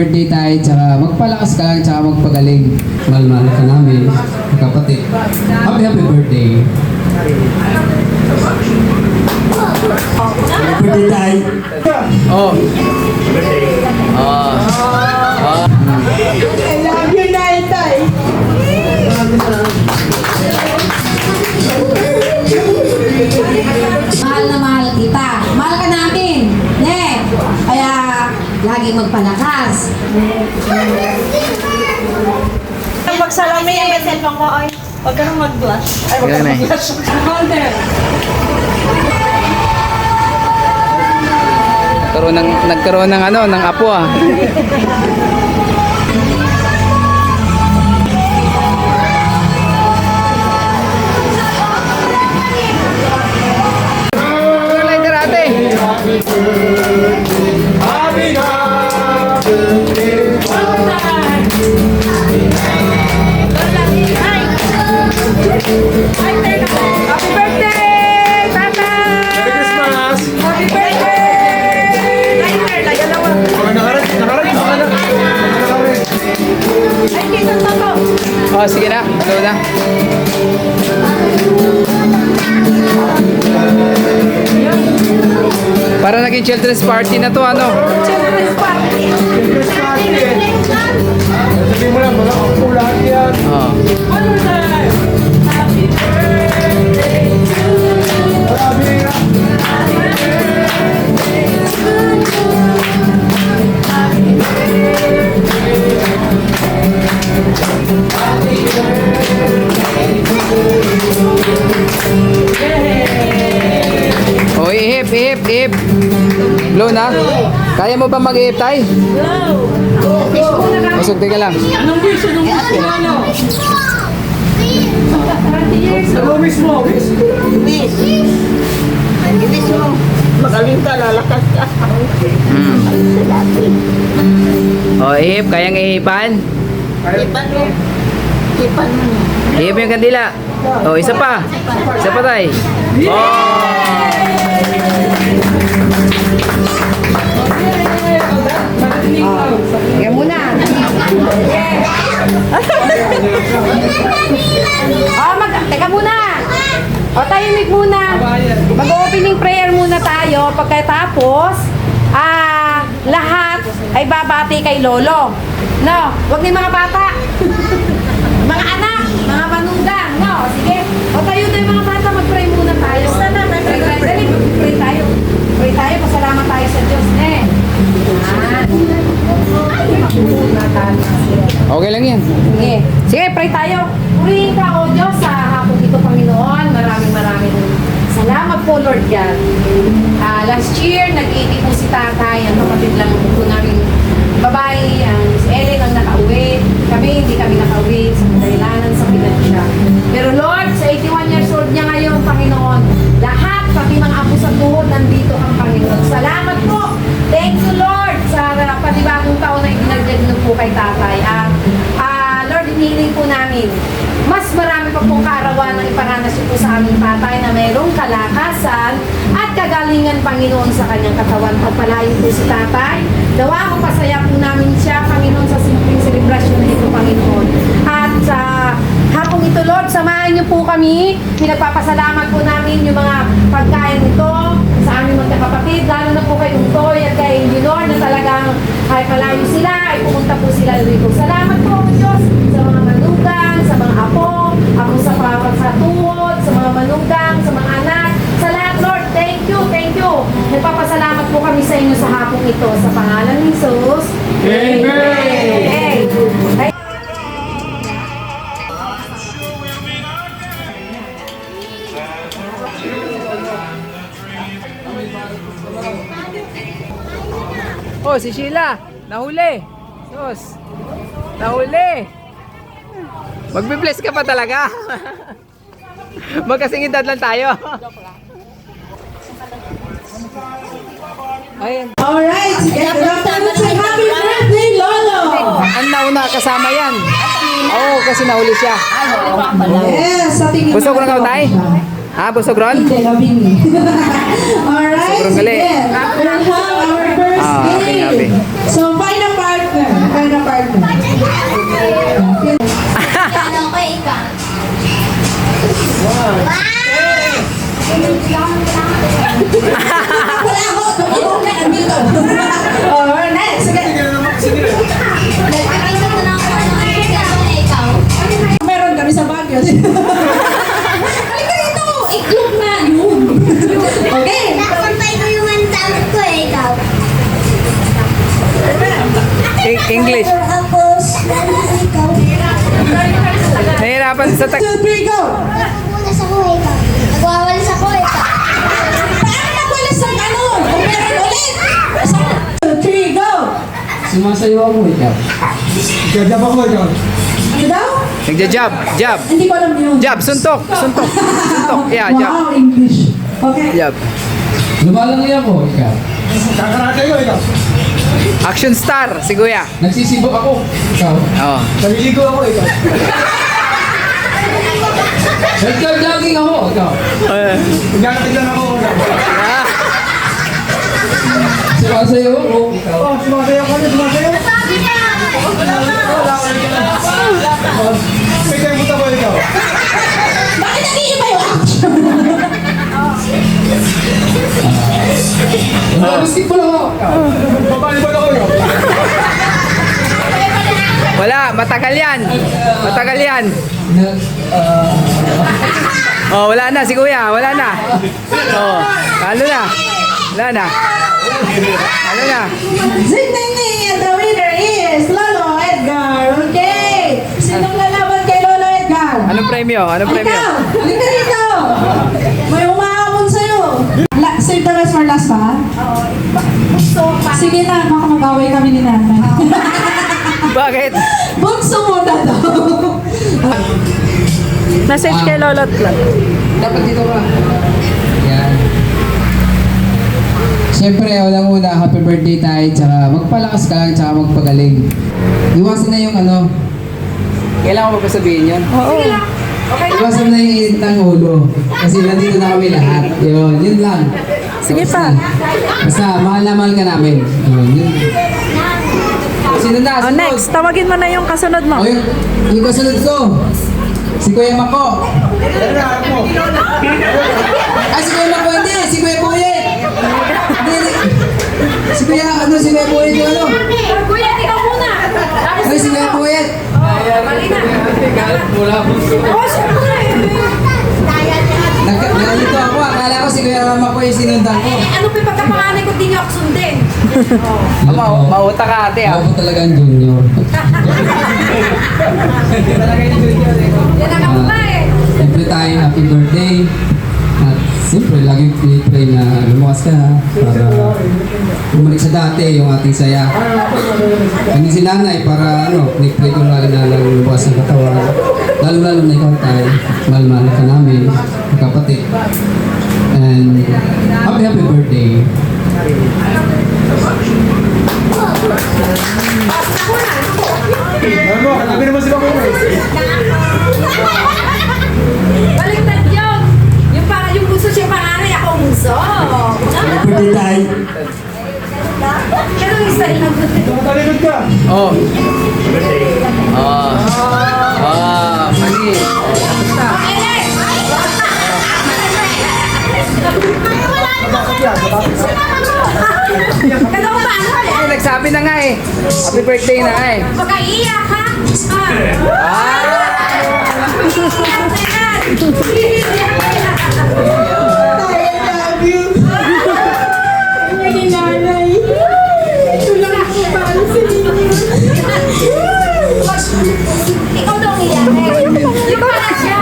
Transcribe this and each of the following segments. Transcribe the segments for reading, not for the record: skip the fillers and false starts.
Birthday tayo, tsaka magpalakas ka lang, tsaka magpagaling. Mahal-mahal ka namin, kapatid. Happy birthday. Happy birthday tayo. Oh. I love you, Naitay. Mahal na mahal kita. Mahal ka namin. Ne? Kaya lagi magpalakas. Magsalamin yung may cellphone ko, oy. Huwag ka nang mag-blush. Ay, huwag ka Yan, nang eh. mag-blush. Nagkaroon ng ano, ng apo ah. Lighter ate. Happy birthday, Tata! Merry Christmas! Happy birthday! Lighter, dalawa. Nakarin mo ka na. Ay, kita Toto. Oh, sige na. Go na. Para naging children's party na to, ano? Children's party. Sabi mo lang, mga ako lahat yan. Oh. One more time. Happy birthday to you. Marami. Happy birthday to you. Happy Oh, ihip, ihip, ihip. Blow na. Kaya mo ba mag-ihip, tay? Masog, teka lang. Anong wish? Anong wish mo, ano? 30 years. Ano wish mo? Wish? Ibig mo, magaling ka, lalakas ka. Oh, ihip. Kayang ihipan? Ipan mo. Ipan mo. Ihip yung kandila. Oh, isa pa. Isa pa, tay. Kaya muna. Teka muna. O, tahimik muna. Mag-opening prayer muna tayo. Pagkatapos, lahat ay babati kay Lolo. No, wag ni mga bata. Mga anak, mga manugang. No, sige. O, tayo mga bata, mag-pray muna tayo. Dali, mag-pray tayo. Pray tayo, pasalamat tayo sa Diyos. Okay lang yan. Sige. Sige, pray tayo. Purihin ka, O Diyos, sa hapon ito, Panginoon. Maraming salamat po, Lord God. Last year, nag-iiti po si tatay. Ang kapatid lang po namin babae. Si Ellen ang nakauwi. Hindi kami nakauwi sa kadahilanan sa pinansya. Pero Lord, sa 81 years old niya ngayon, Panginoon, lahat, pati mga apo sa tuhod, nandito ang Panginoon. Salamat po. Thank you, Lord, sa panibagong taon na ibinagdag niyo po kay tatay. Lord, inihiling po namin, mas marami pa pong kaarawan ng iparanas niyo po sa aming tatay na mayroong kalakasan at kagalingan, Panginoon, sa kanyang katawan. Pagpalain po si tatay. Dawa pasaya po namin siya, Panginoon, sa simpleng selebrasyon na ito, Panginoon. At sa hapong ito, Lord, samahan niyo po kami. Pinagpapasalamat po namin yung mga pagkain nito sa aming magkakapatid, lalo na po kay Untoy at kay Leonor na talagang ay malayo sila, ay pumunta po sila dito. Salamat po, Diyos, sa mga manugang, sa mga apo, ako sa tuhod, sa mga manugang, sa mga anak, sa lahat, Lord, thank you, thank you. Nagpapasalamat po kami sa inyo sa hapong ito, sa pangalan ni Jesus. Amen! Ay, Oh, si Sheila. Nahuli. Sos. Nahuli. Magbe-bless ka pa talaga. Magkasing edad lang tayo. Ayun. Alright, sige. Happy birthday, Lolo! Ang nauna kasama yan. Oo, kasi nahuli siya. Yes, sa tingin Busog na ka tayo? Ha, busog ron? Hindi, labing. Alright, Sobrang sige. gali. We'll have our first happy, game. happy. So, find a partner. English. Ako, ikaw. Nahihirapan sa tag... Nagwawalis ako, ikaw. Nagwawalis ako, ikaw. Paano nagwalis ang ganun? Kung meron ulit. 2, 3, go! Sumasayaw ako, ikaw. Gagab ako ikaw. Ano daw? Nagja-jab. Jab. Hindi ko alam yun. Jab. Suntok. Suntok. Suntok. Yeah, jab. Wow, English. Okay. Jab. Lumalangoy ako, ikaw. Kakarate ko ikaw. Action star. Si Kuya. Nagsisibok ako, ikaw. Oo. Naliligo ako ikaw. Nagja-jogging ako, ikaw. Nagkakatiglan ako ikaw. Ah. Sumasayaw ako, ikaw. Oh, sumasayaw ka na, sumasayaw. May kayamot ako ikaw. Bakit nag-iiba yung action? Basketball ako, ikaw. Babalibal ako ikaw. Wala. Matagal yan. Matagal yan. Nag, Oh, wala na si Kuya. Wala na. Oh. Ano na? Wala na. Ano na? Ding, ding, ding! And the winner is Lolo Edgar. Okay. Sinong lalaban kay Lolo Edgar? Anong premyo? Anong premyo? Ikaw! Halika rito! May umahamon sa'yo. Save the rest for last ba? Sige na, baka mag-away kami ni nanay. Bakit? Bunso mo na daw. Message kay Lolot lang. dapat dito ka. Yan. Siyempre, unang-una, happy birthday tayo, tsaka magpalakas ka lang, tsaka magpagaling. Iwasan na yung ano, Kailangan mo pa sabihin yun? iwasan na yung init ng ulo. Kasi nandito na kami lahat. Yun lang. Sige pa. Basta, mahal na mahal ka namin. Yun. Sino na? Oh, next, tawagin mo na yung kasunod mo. O, yung kasunod ko, si Kuya Mako. Ay, si Kuya Mako, hindi. Si Kuya Buyet. Hindi. Si Kuya, si Kuya Buyet yung ano. Kuya, ikaw muna. Ay, si Kuya Buyet. Mali na. Oh, syempre. Nalito ako, akala ko si Kuya Mako yung sinundan ko. Ano pa yung pagkapanganay ko, di niyo ako sundin. Mauta ka ate ah. Ako talaga ang junior. Yan ang ako eh. Siyempre tayo, happy birthday. At siyempre, lagi pinipray na lumakas ka para bumalik sa dati yung ating saya. Hindi si nanay para pinipray ko lagi na lang lumakas ng katawan. Lalo-lalo na ikaw tayo. Mahal-mahal ka namin, kapatid. And happy birthday. Ano mo, katabi naman sila ko. Baliktad yun. Yung gusto siya panganay, ako ang bunso. Birthday tayo. Pero yung style ng Talikod ka. Oh. Oh. Oh. Mali. Kaya ko ba ano eh? Nagsabi na nga eh. Happy birthday na nga eh. Magkaiyak ha? Ikaw daw iyak eh. Ikaw na siya.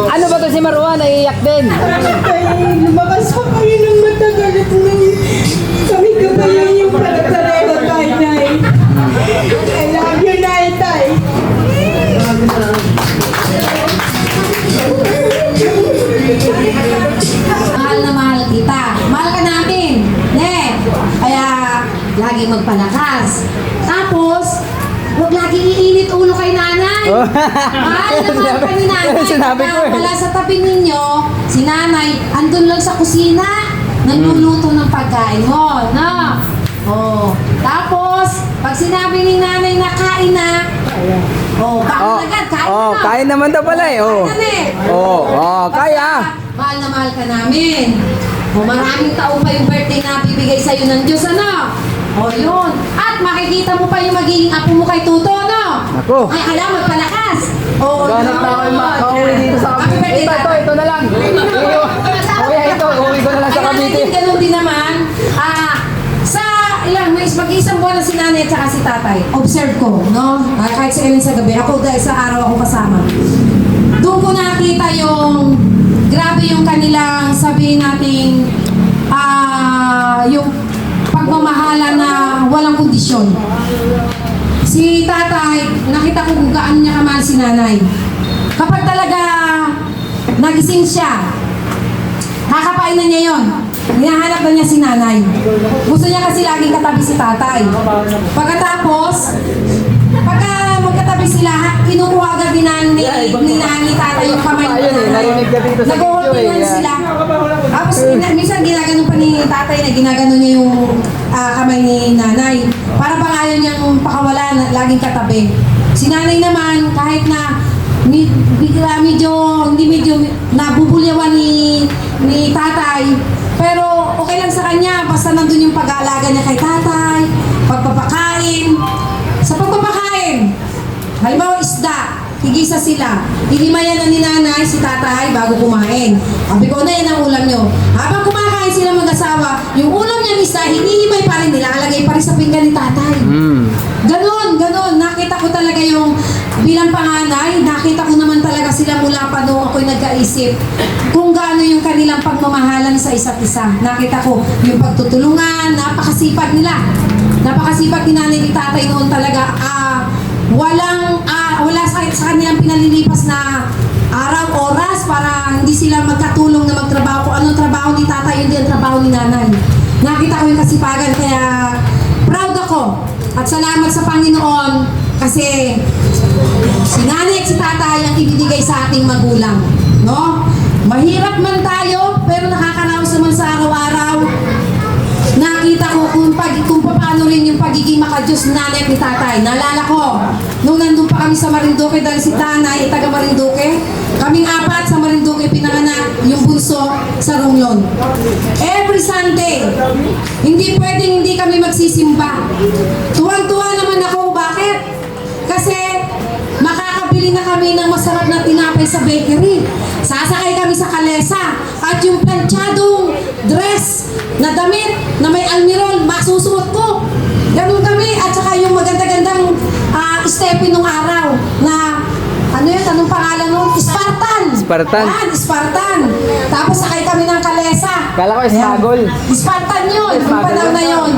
Ano ba to si Marwan? Naiiyak din. Lumakas pa kami ng matagal at kami kabayan yung pareho tayo, Nay. I love you, Nay, Tay. Mahal na mahal kita. Mahal ka namin. Ne? Kaya lagi magpalakas. Tapos, huwag lagi iinit ulo kay nanay. Mahal na mahal ka ni nanay. Sinabi ko eh. Wala sa tabi ninyo, si nanay, andun lang sa kusina. Nagluluto ng pagkain mo. No? Oh. Tapos, pag sinabi ni nanay na kain na, bakit agad? Kain Oh, na. kain naman daw pala eh. Oh. Kain na eh. Oh, kaya. Mahal na mahal ka namin. O maraming taon pa yung birthday na bibigay sa'yo ng Diyos, ano? O yun. At makikita mo pa yung magiging apo mo kay Tuto, no? Ako. Ay, alam, magpalakas. O, Ganap na ako yung makauwi dito sa Happy birthday, Ito na lang. Kuya, ito. Uwi ko na lang sa Cavite. Ganun din naman. Sa ilang may Ayos, mag-iisang buwan na si nanay at saka si tatay. Observe ko, no? Kahit sa sa gabi. Ako dahil sa araw ako kasama. Doon ko nakita yung grabe yung kanilang sabihin nating yung pagmamahala na walang kondisyon. Si tatay, nakita ko kung gaano niya kamahal si nanay. Kapag talaga nagising siya, kakapain na niya yon. Hinahanap na niya si nanay. Gusto niya kasi laging katabi si tatay. Pagkatapos, pagka magkatabi sila, kinukuha agad ni tatay yung kamay ni nanay. Nag-uultingan sila. Tapos minsan ginaganon pa ni tatay na ginaganon niya yung kamay ni nanay. Para bang ayaw niyang pakawala na laging katabi. Si nanay naman, kahit na medyo nabubulyawan ni tatay, pero okay lang sa kanya, basta nandun yung pag-aalaga niya kay tatay, pagpapakain. Sa pagpapakain, halimbawa isda, higisa sila. Hinimayan na ni nanay si tatay bago kumain. Sabi ko na yan ang ulam nyo. Habang kumakain sila mag-asawa, yung ulam niya isda, hinihimay pa rin nila, alagay pa rin sa pinggan ni tatay. Ganon. Nakita ko talaga yung bilang panganay, nakita ko naman talaga sila mula pa noong ako'y nagkaisip kung gaano yung kanilang pagmamahalan sa isa't isa. Nakita ko yung pagtutulungan, napakasipag nila. Napakasipag ni nanay ni tatay noon talaga. Wala sa kanilang pinalilipas na araw, oras para hindi sila magkatulong na magtrabaho. Kung anong trabaho ni tatay, hindi ang trabaho ni nanay. Nakita ko yung kasipagan, kaya proud ako. At salamat sa Panginoon kasi si nanay at si tatay ang ibinigay sa ating magulang. No? Mahirap man tayo, pero nakakaraos naman sa araw-araw. Nakita ko kung paano rin yung pagiging makadiyos ni nanay at ni tatay. Naalala ko, nung nandun pa kami sa Marinduque dahil si Tanay, taga Marinduque, kaming apat sa Marinduque pinanganak, yung bunso sa Romblon. Every Sunday, hindi pwedeng hindi kami magsisimba. Tuwang-tuwa naman ako, bakit? Kasi makakabili na kami ng masarap na tinapay sa bakery. Sasakay kami sa kalesa at yung planchadong dress na damit na may almirol, masusuot ko. Ganun kami. At saka yung maganda-gandang stepping nung araw na anong pangalan nun? Spartan. Spartan. Tapos sakay kami ng kalesa. Kala ko ismagol. Spartan yun. Yung panahon na yun.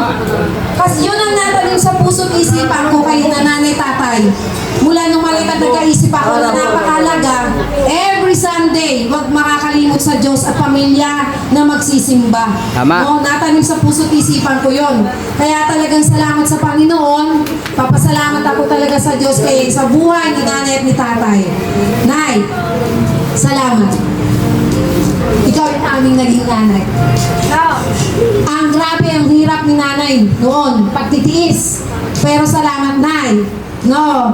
Kasi yun ang natanim sa puso't isipan ko kay nanay tatay. Mula nung maliit at nagkaisip ako na napakalaga, every Sunday, huwag makakalimot sa Diyos at pamilya na magsisimba. Tama. No, natanim sa puso't isipan ko yun. Kaya talagang salamat sa Panginoon. Papasalamat ako talaga sa Diyos kay sa buhay ni nanay at ni tatay. Nay, salamat. Ikaw yung aming naging nanay. Ang grabe, ang hirap ni nanay noon, pagtitiis. Pero salamat, Nay. No,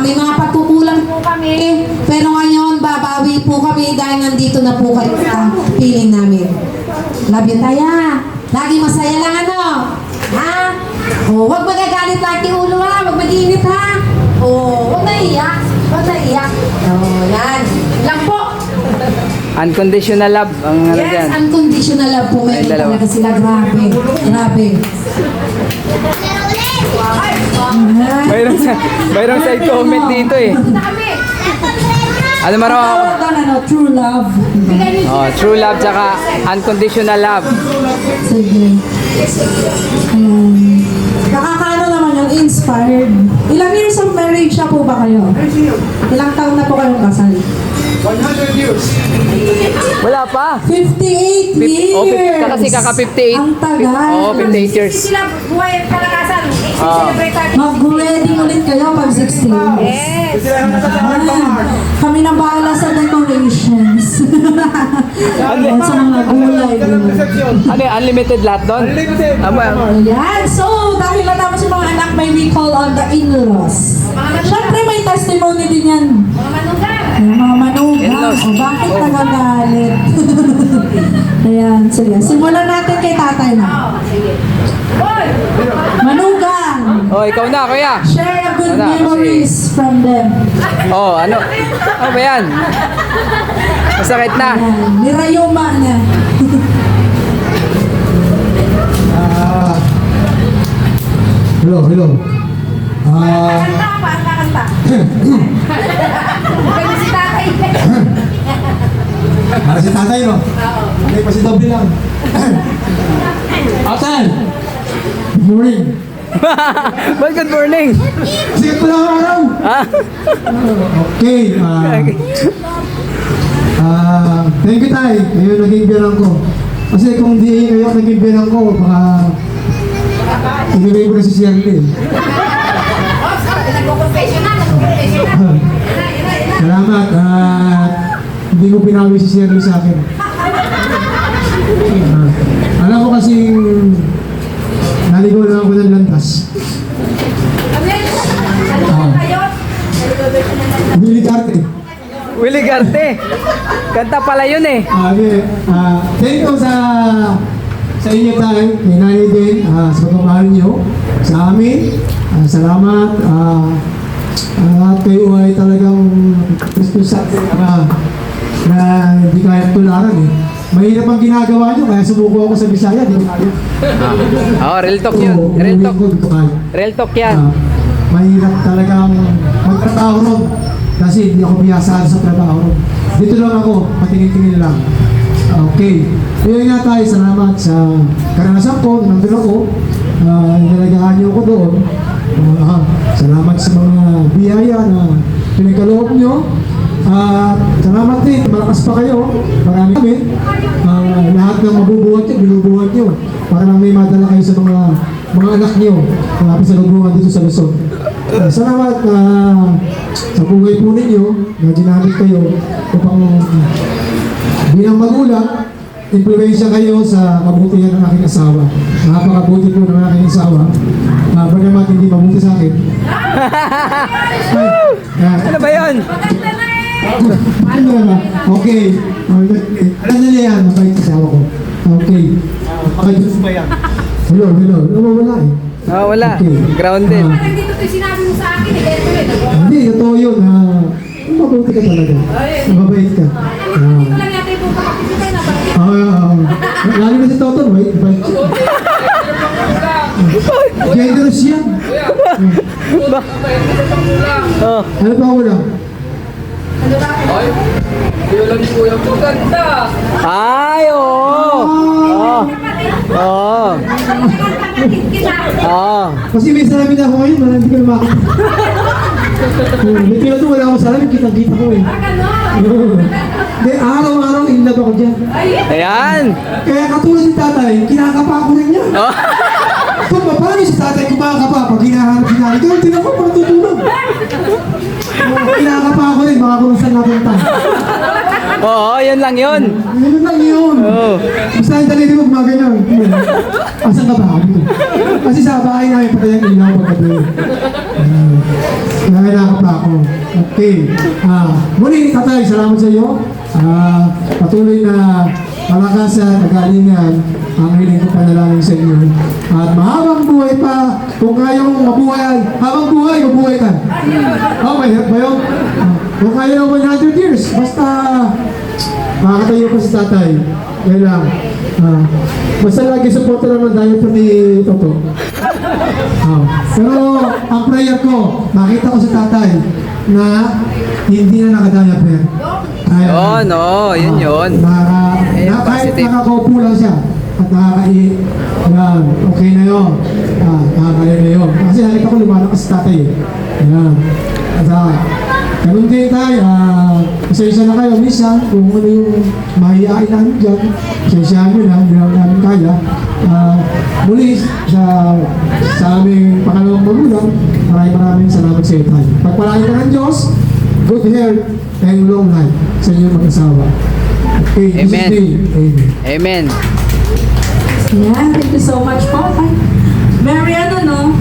may mga pagkukulang po kami, pero ngayon babawi po kami dahil nandito na po kayo sa piling namin. Love you, Taya. Lagi masaya lang, ano? Ha? O, huwag magagalit lagi ulo, ha? Huwag mag-iinit, ha? O, huwag naiyak. Huwag naiyak. O, yan. Lang po. Unconditional love ang ano Yes, dyan. unconditional love po. Meron Ay, dalawa. talaga sila. Grabe. Grabe. Mayroong side comment dito eh. Ano maro? True love. Oh, true love tsaka unconditional love. Sige. Nakakano naman yung inspired. Ilang years of marriage siya po ba kayo? Ilang taon na po kayong kasal? 100 years. Wala pa. 58 years! Oh, kasi kaka 58. Ang tagal. Oo, 58 years. Sila buhay at kalakasan. Celebrate tayo. Mag-wedding ulit kayo pag 16. Yes. Kami na bahala sa decorations. Sa mga gulay. Ano yung unlimited lahat doon? Unlimited. Yan. So, dahil natapos yung mga anak, may recall on the in-laws. Siyempre, may testimony din yan. Mga manugang. Yung mga manugang. In-laws. O, bakit nagagalit? Ayan, sige. Simulan natin kay tatay na. Sige. Boy! Manugang! Oh, ikaw na, kuya. Share a good Ano, memories from them. Oh, ano? Ano ba yan? Masakit na. Ayan. Nirayuma niya. Hello. Kanta pa, kanta. Pwede si tatay. Para si tatay, no? Oo. Okay, pa si Dobby lang. Atan! Good morning. Well, good morning. Sigat pala ang araw. Ah, Okay. Thank you, Tay. Ngayon naging bilang ko. Kasi kung di kayo naging bilang ko, baka inibay ko na si Shirley. Nagko-confessional. Salamat. Hindi ko pinawi si Shirley sa akin. Alam ko kasing naligaw na ako ng landas. Ano kayo? Billy Carte. Willie Garte. Kanta pala yun eh. Thank you sa inyo tayo, kay Nanay din, sa pagmamahal nyo, sa amin. Salamat. At kayo ay talagang responsable na hindi kaya tularan eh. Mahirap ang ginagawa nyo, kaya sumuko ako sa Bisaya, di ko kaya. Oh, real talk yun. Real talk. Di ko kaya. Real talk yan. Mahirap talagang magtrabaho ron kasi hindi ako biyasaan sa trabaho ron. Dito lang ako, patingin-tingin lang. Okay. Kaya nga tayo, salamat sa karanasan ko, nandun ako. Nilagahan niyo ako doon. Salamat sa mga biyaya na pinagkaloob niyo. Salamat din, malakas pa kayo. Marami kami. Lahat ng mabubuhat niyo, binubuhat niyo. Para lang may madala kayo sa mga anak niyo. Malapit sa lubungan dito sa Luzon. Salamat sa buhay po ninyo na ginamit kayo upang bilang magulang, impluwensya kayo sa kabutihan ng aking asawa. Napakabuti po ng aking asawa. Bagamat hindi mabuti sa akin. Ano ba yun? Ano ba? Okay. Alam na niya yan, mabait asawa ko. Okay. Makajus ba yan? Hello. Wala eh. Oh, wala. Okay. Grounded. Parang dito ito sinabi mo sa akin. Ito Hindi, totoo yun. Mabuti ka talaga. Mabait ka. Hindi ko lang yata yung pagkakapitay na ba? Lalo na si Toton, wait. Generous yan. Oh. Ano pa wala? Ay, oo. Oh. Oh. Oh. Kasi may salamin ako ngayon, hindi ko na makita. May pila to, wala akong salamin, kita-kita ko eh. Hindi, araw-araw in love ako dyan. Ayan. Kaya katulad ni tatay, kinakapa ko rin yan. Oh. Kung paano si tatay kumakapa pag hinahanap si nanay, ikaw, tinan ko, parang tutulog. Kinakapa ko rin, baka kung saan napunta. Oo, yun lang yun. Ganun lang yun. Oo. Basta yung talili mo, gumaganyan. Asan ka ba? Kasi sa bahay namin, patay ang ilaw pagkabi. Nakakapa ako. Okay. Muli, tatay, salamat sa iyo. Patuloy na malakas at kagalingan ang hiling ko panalangin sa inyo. At mahabang buhay pa, kung kaya mong mabuhay, habang buhay, mabuhay ka. Okay, ba yun? Kung kaya ng 100 years, basta makakatayo pa si tatay. Kaya lang. Basta lagi supporter naman dahil pa ni Toto. Pero ang prayer ko, makita ko sa tatay na hindi na nakadaya-per. Yun, oo, yun yun. Kahit Positive. nakakaupo lang siya at nakakaiit. Yan, okay na yun. Nakakaya na yun. Kasi nakita ko lumalakas si tatay eh. Yan. At ganun din tayo, pasensya na kayo, minsan, kung ano yung mahihain namin dyan, pasensya nyo na, hindi namin kaya. Muli, sa aming pangalawang magulang, maraming salamat sa iyo tayo. Pagpalain ka ng Diyos, good health, and long life sa inyong mag-asawa. Okay, Amen. Jesus name, amen. Amen. Yeah, thank you so much po. Ay, Mary, no?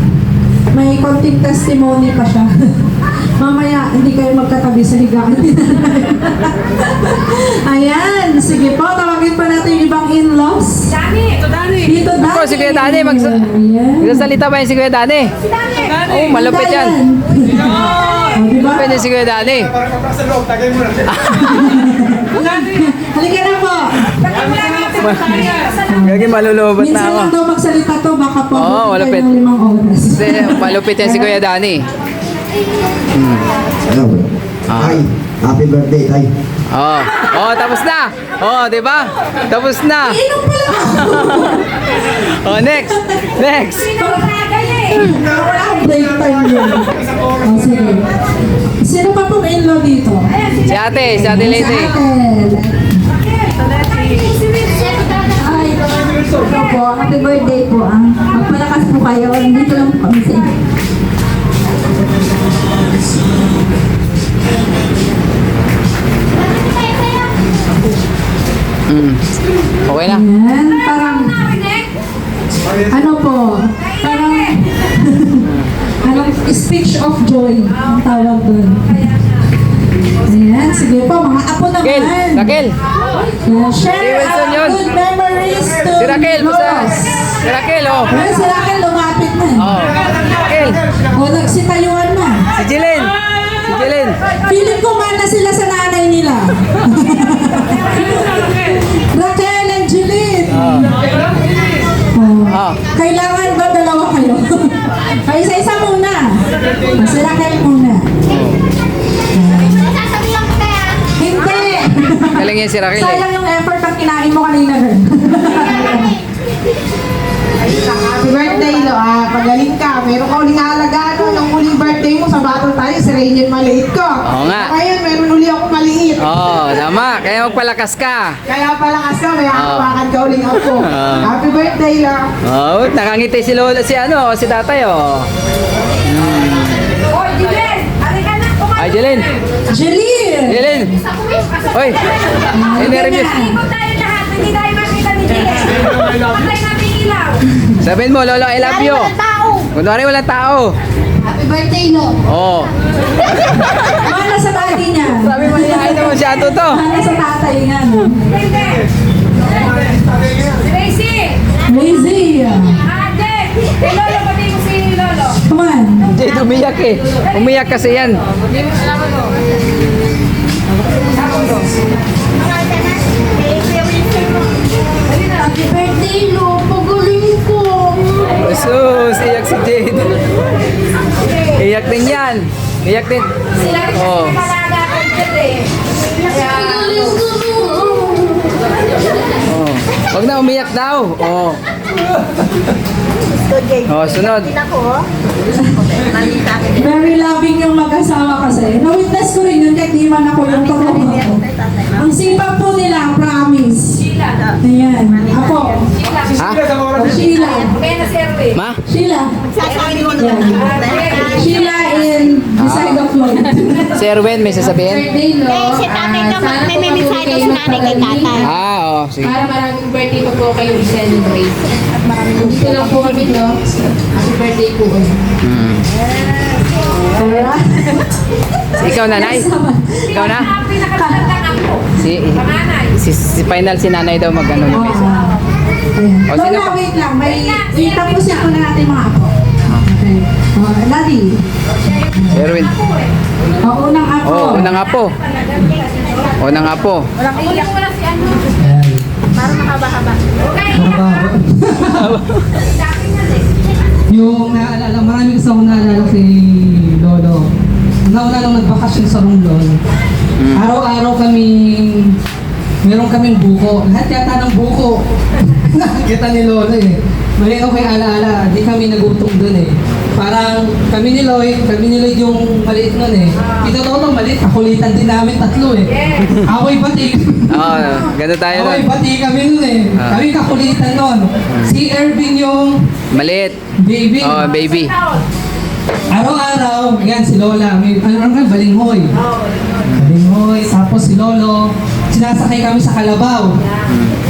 May konting testimony pa siya. Mamaya, hindi kayo magkatabi sa higaan. Ayan, sige po, tawagin pa natin yung ibang in-laws. Dani! Dito, Dani. Ako, si Kuya Dani, Ayan. Magsasalita ba yung si Kuya Dani? Oh, malupit yan. Oh, diba? Pwede si Kuya Dani. Halika na po. Gagi malulobot na Minsan ako. lang daw magsalita to, baka po Oo, abutin malupit. kayo ng 5 oras. Kasi malupit yan si Kuya Dani. Ano ba? Tay, happy birthday, Tay. Oh, oh, tapos na. Oh, 'di ba? Tapos na. Inom pala ako. Oh, next. Next. Wala akong break time yun. Oh, sige. Sino pa pong in-law dito? Si Ate Lady. Sa atin. Ay, ito po. Happy birthday po. Magpalakas po kayo. Dito lang po kami sa inyo. Okay na. Ayan, parang, ano po, parang, anong speech of joy ang tawag doon. Ayan, sige po, mga apo Raquel, naman. Raquel. Ayan, share Si Wilson our yun. good memories to Si Raquel, basta. Lolas. Si Raquel, oh. Ayan, si Raquel lumapit na. Oh. Raquel. O, nagsitayuan na. Si Jilin. Si Jilin. Feeling ko mana sila sa nanay nila. Raquel and Jeline. Oh. Oh. Kailangan ba dalawa kayo? Ay, isa-isa muna. Si Raquel muna. Sasabihan ko kaya. Hindi! Galing yan si Raquel eh. Sayang yung effort ang kinain mo kanina rin. Happy birthday, Lo. Pagaling ka. Meron ka uling alagaan no. Nung uling birthday mo, sa battle tayo, si Rainier maliit ko. Oo nga. Ngayon, meron uli ako maliit. Oh, tama. Kaya magpalakas ka. Kaya pala kasi may Oo. hawakan ka uling ako. Happy birthday, Lo. Oh, nakangiti si Lola, si ano, si tatay, oh. Oh, Jilen! Halika na! Ay, Jilin. Jeline! Jilin. Hoy. Nervous. Ikot tayo lahat! Hindi tayo makita ni Jilen! Patay natin ilaw! Sabihin mo, Lolo, I love you. Walang tao. Kunwari walang tao. Happy birthday, Lo. Oh. Mana sa daddy niya. Sabi mo, ay naman siya to. Mana sa tatay niya. No? Hindi! Tracy! Lazy. Ate! Eh, Lolo, pati mo si Lolo! Come on. Jade, umiyak eh. Umiyak kasi yan. Happy birthday, Lo. Pagaling ko. Sus, iyak si Jade. Iyak din yan. Iyak din. Sila rin Oh. kasi nakalaga ko dyan eh. Kaya, Pagaling ko, Lo. Oh. Wag na umiyak daw. Oh. Oh, sunod. Very loving yung mag-asawa kasi. Na-witness ko rin yun kahit di man ako yung totoo. Ang sipag po nila, promise. Sheila. Ayan. Ako. Ha? O, Sheila. Kaya na si Erwin. Ma? Sheila. Sasabihin mo na Sheila in beside of Lloyd. Si Erwin, may sasabihin? Eh, si tatay daw, may mensahe daw si nanay kay tatay. Ah, oh. Sige. Para maraming birthday pa po kayo i-celebrate. At maraming dito lang po kami, no? Happy birthday po. Ikaw, nanay? Ikaw na? Ang pinakagandang ako. Panganay. Si final si nanay daw mag-ano na may Ayan. O, sino Lola, pa? wait lang. May tapusin ko na natin mga apo. Okay. Daddy. Si Erwin. Unang apo. Oh, unang apo. Unang apo. Iyak mo lang si ano. Para mahaba-haba. Yung naalala, marami gusto akong naalala kay Lolo. Nauna nung nagbakasyon sa Romblon. Araw-araw meron kaming buko. Lahat yata ng buko. Nakikita ni Lolo eh. May okay alaala, di kami nagutom dun eh. Parang kami ni Lloyd yung maliit nun eh. Ito Lolo, maliit. Kakulitan din namin tatlo eh. Away pati. Oh, ganda tayo Away nun. pati kami nun eh. Ah. Kami kakulitan nun. Si Ervin yung Maliit. baby. Oh, baby. Araw-araw, yan si Lola, may balinghoy. Balinghoy, tapos si Lolo, sinasakay kami sa kalabaw.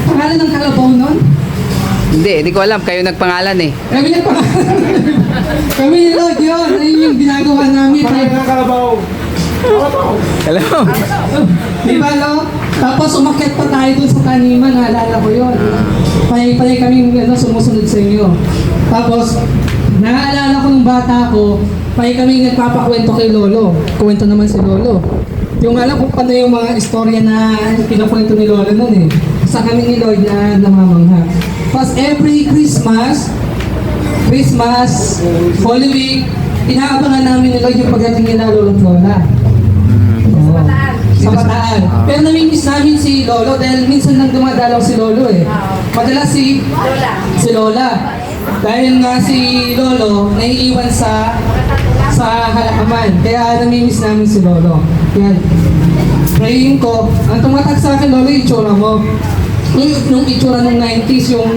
Pangalan ng kalabaw nun? Hindi ko alam. Kayo nagpangalan eh. Kami na pa. Kami ni Lord yun. Ayun yung ginagawa namin. Hello? Di ba, Lo? Tapos umakyat pa tayo dun sa taniman. Naalala ko yun. Panay kami sumusunod sa inyo. Tapos, naaalala ko nung bata ko, panay kami nagpapakwento kay Lolo. Kwento naman si Lolo. Yung alam kung paano yung mga istorya na pinakwento ni Lolo nun eh. Sa kami ni Lord na namamangha. Tapos every Christmas, Holy Week, inaabangan namin ni Lord yung pagdating nila Lolo at Lola. Oo. Sa Bataan. Pero namimiss namin si Lolo dahil minsan lang dumadalaw si Lolo eh. Madalas si Lola. Dahil nga si Lolo naiiwan sa halakaman. Kaya namimiss namin si Lolo. Yan. Praying ko, ang tumatak sa akin, Lolo, yung itsura mo. Yung itsura ng 90s, yung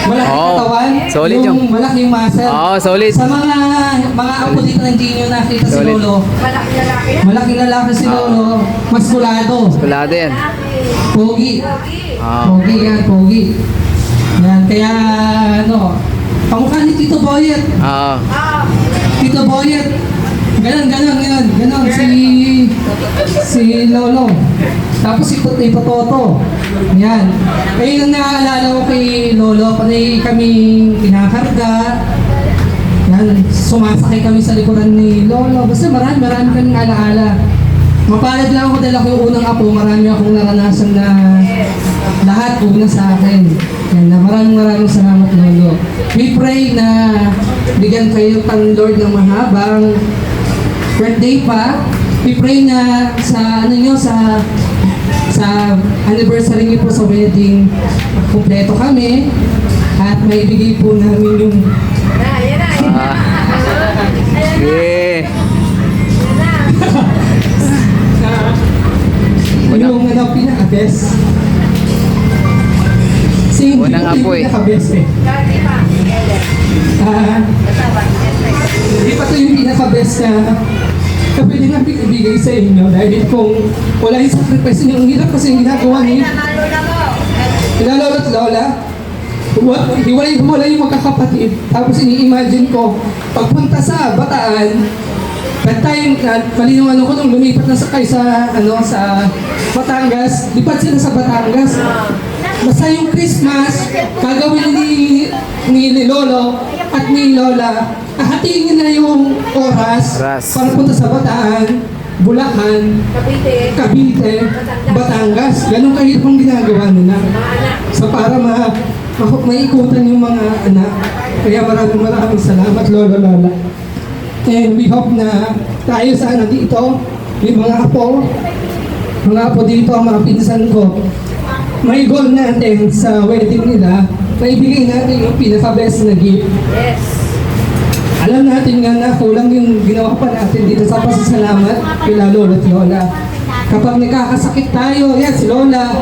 malaking katawan, solid yung malaking muscle. Solid. Sa mga apo dito hindi nyo nakita si Solid. Lolo. Malaking lalaki si Lolo. Maskulado. Kulado yan. Pogi. Oo. Pogi yan, pogi. Yan, kaya kamukha ni Tito Boyet. Oo. Tito Boyet. Ganon si Lolo. Tapos si Toto. Yan. Ayun ang naaalala ko kay Lolo. Panay kaming kinakarga. Yan. Sumasakay kami sa likuran ni Lolo. Basta marami kaming alaala. Mapalad lang ako dahil ako yung unang apo. Marami akong naranasan na lahat una sa akin. Yan, na maraming salamat, Lolo. We pray na bigyan kayo ng Lord ng mahabang birthday pa. We pray na sa anniversary niyo po sa wedding, kumpleto kami at maibigay po namin yung Yeah. yung pinaka-best. Unang apo eh. Pinaka-best eh. Hindi pa ito yung pinaka-best na pwede nga ibigay sa inyo dahil kung wala yung sacrifice niyo, ang hirap kasi yung ginagawa niyo. Lolo at Lola, hiwalay yung magkakapatid. Tapos ini-imagine ko, pagpunta sa Bataan, that time, kalinawan ko nung lumipat na sa Batangas, lipat sila sa Batangas. Basta yung Christmas, gagawin ni Lolo at ni Lola, hatiin nila yung oras para punta sa Bataan, Bulacan, Cavite, Batangas. Ganun kahirap ang ginagawa nila. So para maikutan yung mga anak. Kaya maraming salamat, Lolo, Lola. And we hope na tayo sana dito, yung mga apo dito, ang mga pinsan ko, may goal natin sa wedding nila, maibigay natin yung pinaka-best na gift. Yes. Alam natin nga na kulang yung ginawa pa natin dito sa pasasalamat kila Lolo at Lola. Kapag nagkakasakit tayo, yan si Lola.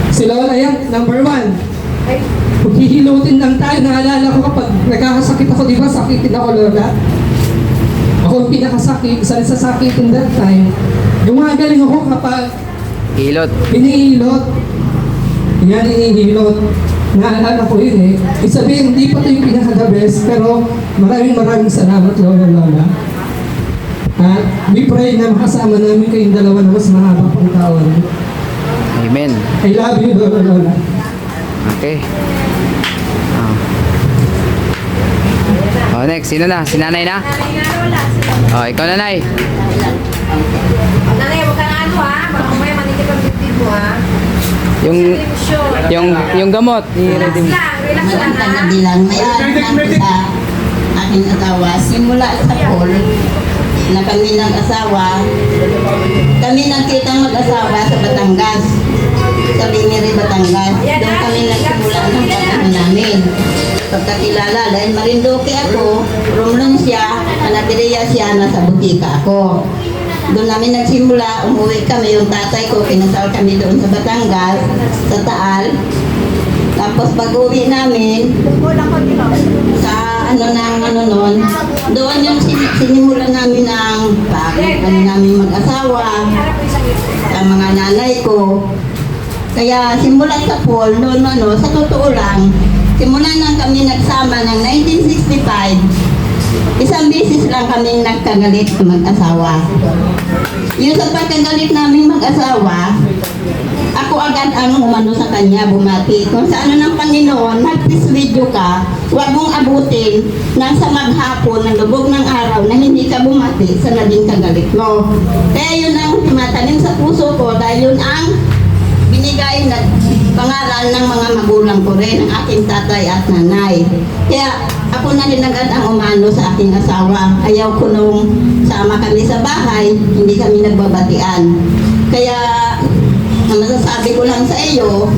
Si Lola yan, number 1. Maghihilutin lang tayo. Naalala ko kapag nagkakasakit ako, di ba sakitin ako, Lola? Ako yung pinakasakit, isa sa sakitin that time. Gumagaling ako kapag hinihilot. Yan, hinihilot. Naalala ko yun eh. Isabihin, hindi pa ito yung pinaka-the best, pero maraming salamat, Lola. At we pray na makasama namin kayong dalawa na mas mahaba pang taon. Amen. I love you, Lola. Okay. Next. Sino na? Si Nanay na? Ikaw, Nanay. Nanay, huwag ka na baka mamaya manikip ang bibig mo Yung gamot. Relax lang Hindi lang may sa aking asawa. Simula sa pool na kami ng asawa, kami nagkitang mag-asawa sa Batangas. Sa Biniri, Batangas. Doon kami nagsimula ng pag-ano namin. Pagkakilala, dahil Marinduque ako, Romlon siya, Anapiria siya, nasa butika ako. Doon namin nagsimula, umuwi kami, yung tatay ko, pinasal kami doon sa Batangas, sa Taal. Tapos pag-uwi namin, sa doon yung sinimulan namin ng namin mag-asawa, sa mga nanay ko. Kaya simula sa pool, noon sa totoo lang, simula nang kami nagsama ng 1965, isang beses lang kaming nagkagalit na mag-asawa. Yung sa pagkagalit namin mag-asawa, ako agad ang umano sa kanya, bumati. Kung sa ano ng Panginoon, nag-video ka, huwag mong abutin nang sa maghapon ng lubog ng araw na hindi ka bumati sa naging kagalit mo. Kaya yun ang tumatanim sa puso ko dahil yun ang binigay na pangalan ng mga magulang ko rin, ng aking tatay at nanay. Kaya ako na rin agad ang umano sa aking asawa. Ayaw ko nung sama kami sa bahay, hindi kami nagbabatian. Kaya ang masasabi ko lang sa iyo,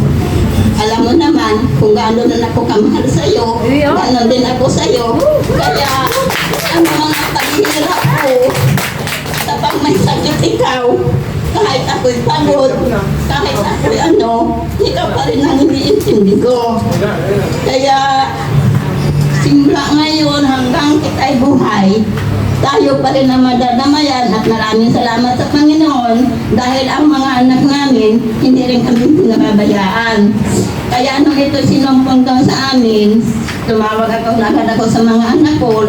alam mo naman kung gaano na ako kamahal sa iyo, gaano din ako sa iyo. Kaya ang mga paghihirap ko, kapag may sakit ikaw, kahit ako'y pagod, kahit ako'y ikaw pa rin ang iniintindi ko. Kaya simula ngayon hanggang kita'y buhay, tayo pa rin ang madadamayan at maraming salamat sa Panginoon dahil ang mga anak namin hindi rin kami pinababayaan. Kaya nung ito sinumpong daw sa amin, tumawag ako agad ako sa mga anak ko,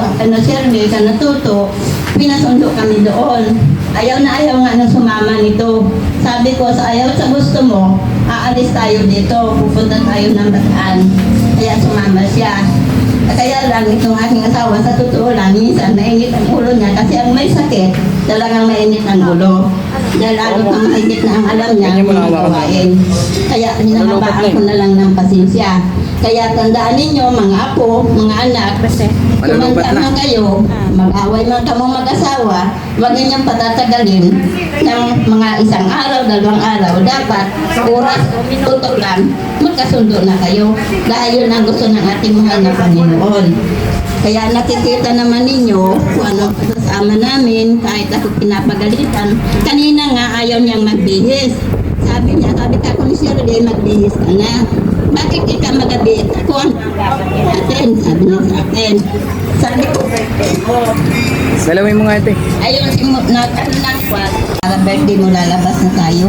Shirley, Tuto, pinasundo kami doon. Ayaw nga na sumama nito. Sabi ko, sa ayaw sa gusto mo, aalis tayo dito, pupunta tayo ng Bataan. Kaya sumama siya. Kaya lang itong aking asawa, sa totoo lang, minsan mainit ang ulo niya kasi ang may sakit, talagang mainit ang ulo. Dahil lalo pang mahigit na ang alam niya, ang mga gawain. Kaya hinahambaan ko na lang ng pasensya. Kaya tandaan ninyo, mga apo, mga anak, kumanta man kayo, mag-away man kamong mag-asawa, huwag ninyong patatagalin ng mga isang araw, 2 araw. Dapat, oras, minuto lang, magkasundo na kayo. Dahil yun ang gusto ng ating mahal na Panginoon. Kaya nakikita naman ninyo kung ano kasama namin, kahit ako pinapagalitan. Kanina nga ayaw niyang magbihis. Sabi ka kung Shirley, magbihis ka na. Bakit ka magabihis? Ako ang natin, sabi niya sa akin. Sabi ko, Dalawin mo nga ito. ayun, nagkakot. Para birthday mo, lalabas na tayo.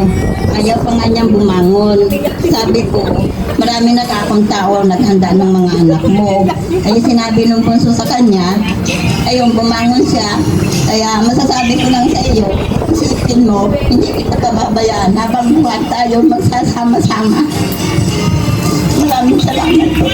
Ayaw pa nga niyang bumangon. Sabi ko, marami nakakong tao naghanda ng mga anak mo. Ay sinabi nung punso sa kanya, ayun, bumangon siya. Kaya masasabi ko lang sa iyo, isipin mo, hindi kita pababayaan habang buwan tayo magsasama-sama. Maraming salamat po.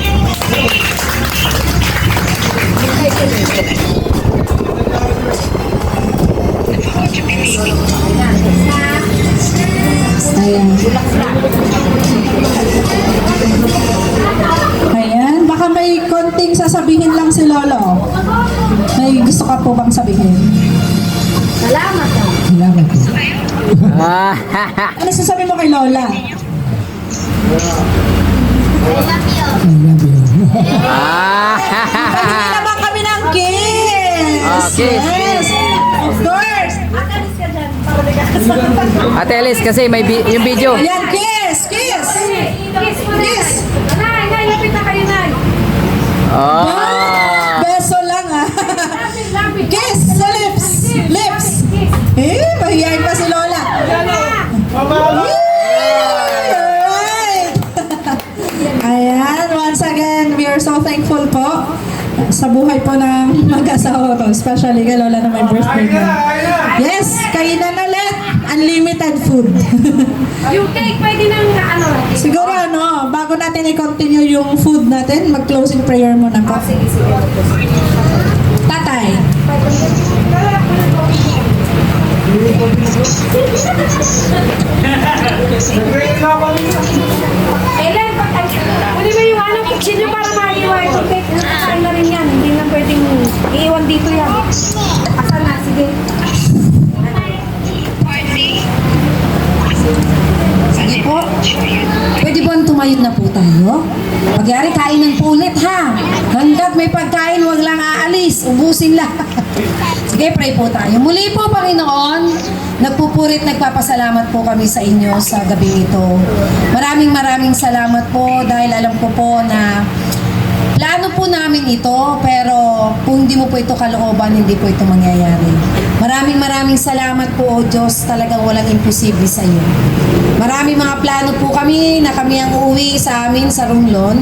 Ayan. Ayan, baka may konting sasabihin lang si Lolo. May gusto ka po bang sabihin? Salamat. Salamat po. Ah, Ano sasabihin mo kay Lola? ah, Pagkakita naman kami ng kiss! Ah, kiss. Yes! Of course! Ate Alice, kasi may yung video. Ayan, kiss! Kiss! Kiss mo na. Kiss! Nay, lapit na kayo, Nay. Ah. Beso lang ah! Lapit. Kiss sa lips! Lips! Eh, mahihayin pa si Lola. Alright! Ayan, once again, we are so thankful po sa buhay po ng mag-asawa ko, especially kay Lola na may birthday ko. Yes, kainan ulit. Unlimited food. Yung cake, pwede nang Siguro bago natin i-continue yung food natin, mag-closing prayer muna po. Sige. Tatay. Ellen, pwede ba yung kitchen nyo para maiwan yung cake? Nakakaan na rin yan. Hindi na pwedeng iiwan dito yan. Asa na, sige. Sige po. Pwede ba tumayo na po tayo? Pagyari, kainan po ulit ha. Hanggat may pagkain, wag lang aalis. Ubusin lang. Sige, pray po tayo. Muli po, Panginoon, nagpupurit, nagpapasalamat po kami sa inyo sa gabi ito. Maraming salamat po dahil alam ko po na Plano po namin ito, pero kung hindi mo po ito kalooban, hindi po ito mangyayari. Maraming salamat po, O Diyos. Talagang walang imposible sa iyo. Maraming mga plano po kami na kami ang uuwi sa amin sa Romblon,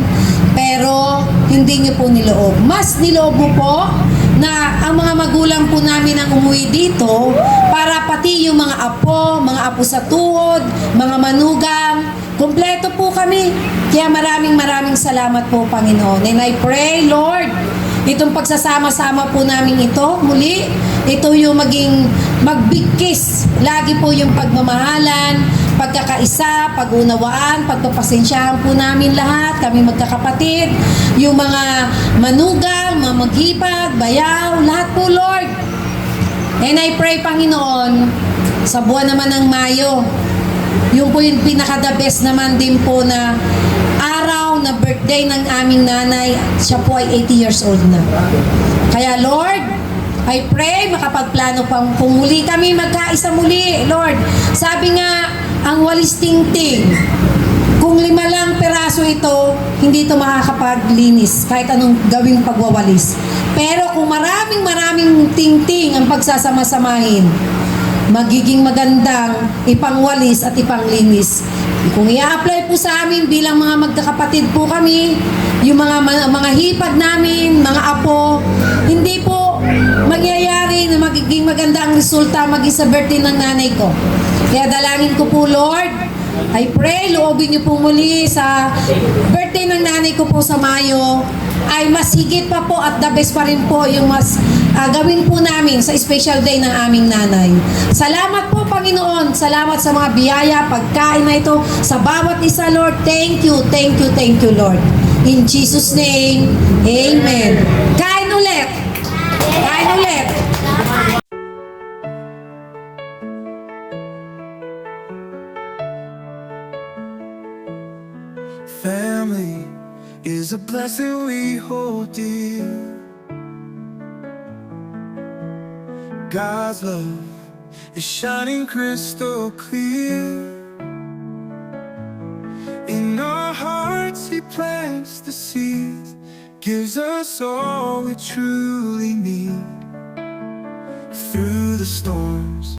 pero hindi niyo po niloob. Mas niloob mo po na ang mga magulang po namin ang umuwi dito para pati yung mga apo sa tuhod, mga manugang, kumpleto po kami. Kaya maraming salamat po, Panginoon. And I pray, Lord, itong pagsasama-sama po namin ito, muli, ito yung maging magbigkis. Lagi po yung pagmamahalan, pagkakaisa, pag-unawaan, pagpapasensyahan po namin lahat, kami magkakapatid, yung mga manugang, mga maghipag, bayaw, lahat po, Lord. And I pray, Panginoon, sa buwan naman ng Mayo, yung po yung pinaka-the best naman din po na araw na birthday ng aming nanay, siya po ay 80 years old na. Kaya, Lord, I pray, makapagplano pang kung muli kami magkaisa muli, Lord. Sabi nga, ang walis tingting, kung 5 lang peraso ito, hindi ito makakapaglinis kahit anong gawing pagwawalis. Pero kung maraming tingting ang pagsasama-samahin, magiging magandang ipangwalis at ipanglinis. Kung i-apply po sa amin bilang mga magkakapatid po kami, yung mga hipag namin, mga apo, hindi po magyayari na magiging maganda ang resulta maging sa birthday ng nanay ko. Kaya dalangin ko po, Lord, I pray, loobin niyo po muli sa birthday ng nanay ko po sa Mayo, ay mas higit pa po at the best pa rin po yung mas gawin po namin sa special day ng aming nanay. Salamat po, Panginoon. Salamat sa mga biyaya, pagkain na ito sa bawat isa, Lord. Thank you, Lord. In Jesus' name, Amen. Kain ulit. Kain ulit. Family is a blessing we hold dear. God's love is shining crystal clear. In our hearts He plants the seeds, gives us all we truly need. Through the storms